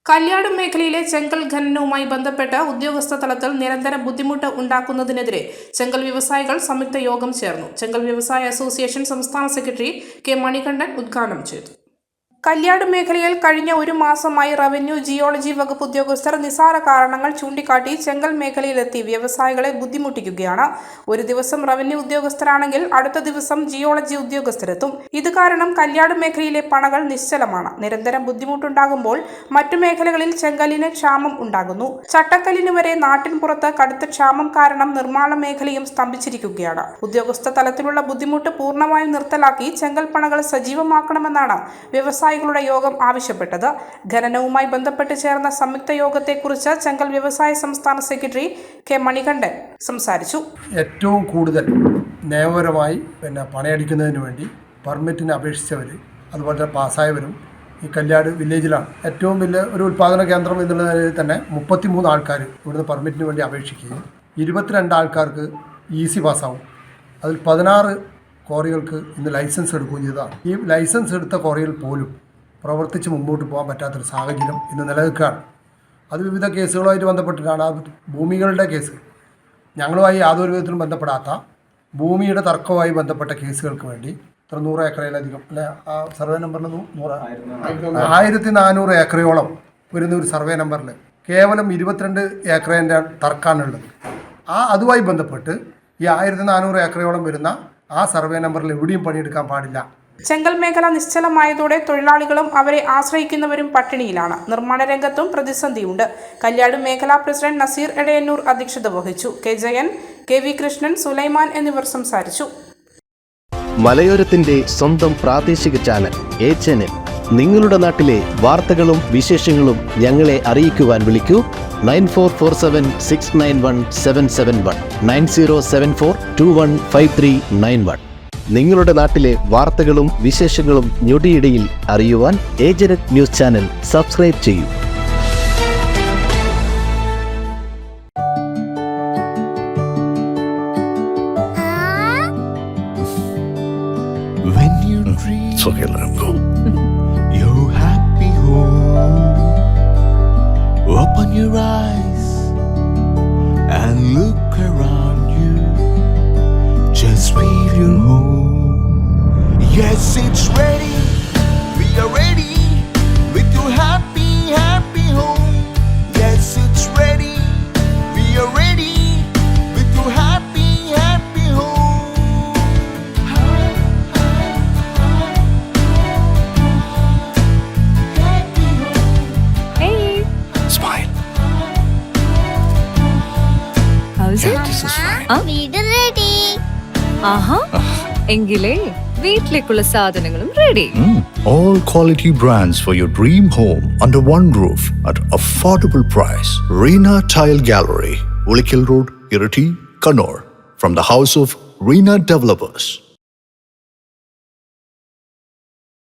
കല്യാട് മേഖലയിലെ ചെങ്കൽ ഖനനവുമായി ബന്ധപ്പെട്ട് ഉദ്യോഗസ്ഥ തലത്തിൽ നിരന്തരം ബുദ്ധിമുട്ട് ഉണ്ടാക്കുന്നതിനെതിരെ ചെങ്കൽ വ്യവസായികൾ സംയുക്ത യോഗം ചേർന്നു. ചെങ്കൽ വ്യവസായ അസോസിയേഷൻ സംസ്ഥാന സെക്രട്ടറി കെ മണികണ്ഠൻ ഉദ്ഘാടനം ചെയ്തു. കല്യാട് മേഖലയിൽ കഴിഞ്ഞ ഒരു മാസമായി റവന്യൂ ജിയോളജി വകുപ്പ് ഉദ്യോഗസ്ഥർ നിസാര കാരണങ്ങൾ ചൂണ്ടിക്കാട്ടി ചെങ്കൽ മേഖലയിലെത്തി വ്യവസായികളെ ബുദ്ധിമുട്ടിക്കുകയാണ്. ഒരു ദിവസം റവന്യൂ ഉദ്യോഗസ്ഥരാണെങ്കിൽ അടുത്ത ദിവസം ജിയോളജി ഉദ്യോഗസ്ഥരെത്തും. ഇത് കാരണം കല്യാട് മേഖലയിലെ പണകൾ നിശ്ചലമാണ്. നിരന്തരം ബുദ്ധിമുട്ടുണ്ടാകുമ്പോൾ മറ്റു മേഖലകളിൽ ചെങ്കലിന് ക്ഷാമം ഉണ്ടാകുന്നു. ചട്ടക്കല്ലിന് വരെ നാട്ടിൻ പുറത്ത് കടുത്ത ക്ഷാമം കാരണം നിർമ്മാണ മേഖലയും സ്തംഭിച്ചിരിക്കുകയാണ്. ഉദ്യോഗസ്ഥ തലത്തിലുള്ള ബുദ്ധിമുട്ട് പൂർണ്ണമായും നിർത്തലാക്കി ചെങ്കൽ പണകൾ സജീവമാക്കണമെന്നാണ് വ്യവസായികളുടെ യോഗം ആവശ്യപ്പെട്ടത്. ഖനനവുമായി ബന്ധപ്പെട്ട് ചേർന്ന സംയുക്ത യോഗത്തെക്കുറിച്ച് ചെങ്കൽ വ്യവസായ സംസ്ഥാന സെക്രട്ടറി കെ മണികണ്ഠൻ സംസാരിച്ചു. ഏറ്റവും കൂടുതൽ നിയമപരമായി പണയടിക്കുന്നതിന് വേണ്ടി പെർമിറ്റിന് അപേക്ഷിച്ചവർ അതുപോലെ പാസ്സായവരും ഈ കല്യാട് വില്ലേജിലാണ്. ഏറ്റവും വലിയ ഒരു ഉൽപ്പാദന കേന്ദ്രം എന്നുള്ള നിലയിൽ തന്നെ 33 ആൾക്കാർ ഇവിടുന്ന് പെർമിറ്റിന് വേണ്ടി അപേക്ഷിക്കുകയും 22 ആൾക്കാർക്ക് ഈസി പാസ്സാവും. അതിൽ 16 ക്വാറികൾക്ക് ഇന്ന് ലൈസൻസ് എടുക്കുകയും ചെയ്തതാണ്. ഈ ലൈസൻസ് എടുത്ത ക്വാറികൾ പോലും പ്രവർത്തിച്ച് മുമ്പോട്ട് പോകാൻ പറ്റാത്തൊരു സാഹചര്യം ഇന്ന് നിലനിൽക്കുകയാണ്. അത് വിവിധ കേസുകളുമായിട്ട് ബന്ധപ്പെട്ടിട്ടാണ്. ആ ഭൂമികളുടെ കേസ് ഞങ്ങളുമായി യാതൊരു വിധത്തിലും ബന്ധപ്പെടാത്ത ഭൂമിയുടെ തർക്കവുമായി ബന്ധപ്പെട്ട കേസുകൾക്ക് വേണ്ടി 100 ഏക്കറിലധികം അല്ലെ, ആ സർവേ നമ്പറിൽ 1400 ഏക്കറയോളം വരുന്ന ഒരു സർവേ നമ്പറിൽ കേവലം 22 ഏക്കറിൻ്റെ തർക്കമാണുള്ളത്. അതുമായി ബന്ധപ്പെട്ട് ഈ 1400 ഏക്കറയോളം വരുന്ന ആ സർവേ നമ്പറിൽ എവിടെയും പണിയെടുക്കാൻ പാടില്ല. ചെങ്കൽ മേഖല നിശ്ചലമായതോടെ തൊഴിലാളികളും അവരെ ആശ്രയിക്കുന്നവരും പട്ടിണിയിലാണ്. നിർമ്മാണ രംഗത്തും പ്രതിസന്ധിയുണ്ട്. കല്യാട് മേഖലാ പ്രസിഡന്റ് നസീർ എടയന്നൂർ അധ്യക്ഷത വഹിച്ചു. K Jayan, K V Krishnan, Sulaiman എന്നിവർ സംസാരിച്ചു. മലയോരത്തിന്റെ സ്വന്തം പ്രാദേശിക ചാനൽ A-Channel. നിങ്ങളുടെ നാട്ടിലെ വാർത്തകളും വിശേഷങ്ങളും ഞങ്ങളെ അറിയിക്കുവാൻ വിളിക്കൂ 9447691771 9074215391. നിങ്ങളുടെ നാട്ടിലെ വാർത്തകളും വിശേഷങ്ങളും ഞൊടിയിടയിൽ അറിയുവാൻ A-Channel ന്യൂസ് ചാനൽ സബ്സ്ക്രൈബ് ചെയ്യൂ. When you dream, it's okay, let him go. Your happy home. Open your eyes and look around you. Just feel your home. Yes, it's ready. We are ready with your happy, happy home. Yes, it's ready. We are ready with your happy, happy home. Hey, Smile. how's it? This is fine. വീട് ready. ആഹാ, എങ്കിലേ വീട്ടിലേക്കുള്ള സാധനങ്ങളും ready. All quality brands for your dream home under one roof at affordable price. Reena Tile Gallery, Ulikil Road, Irati, Kannur. From the house of Reena Developers.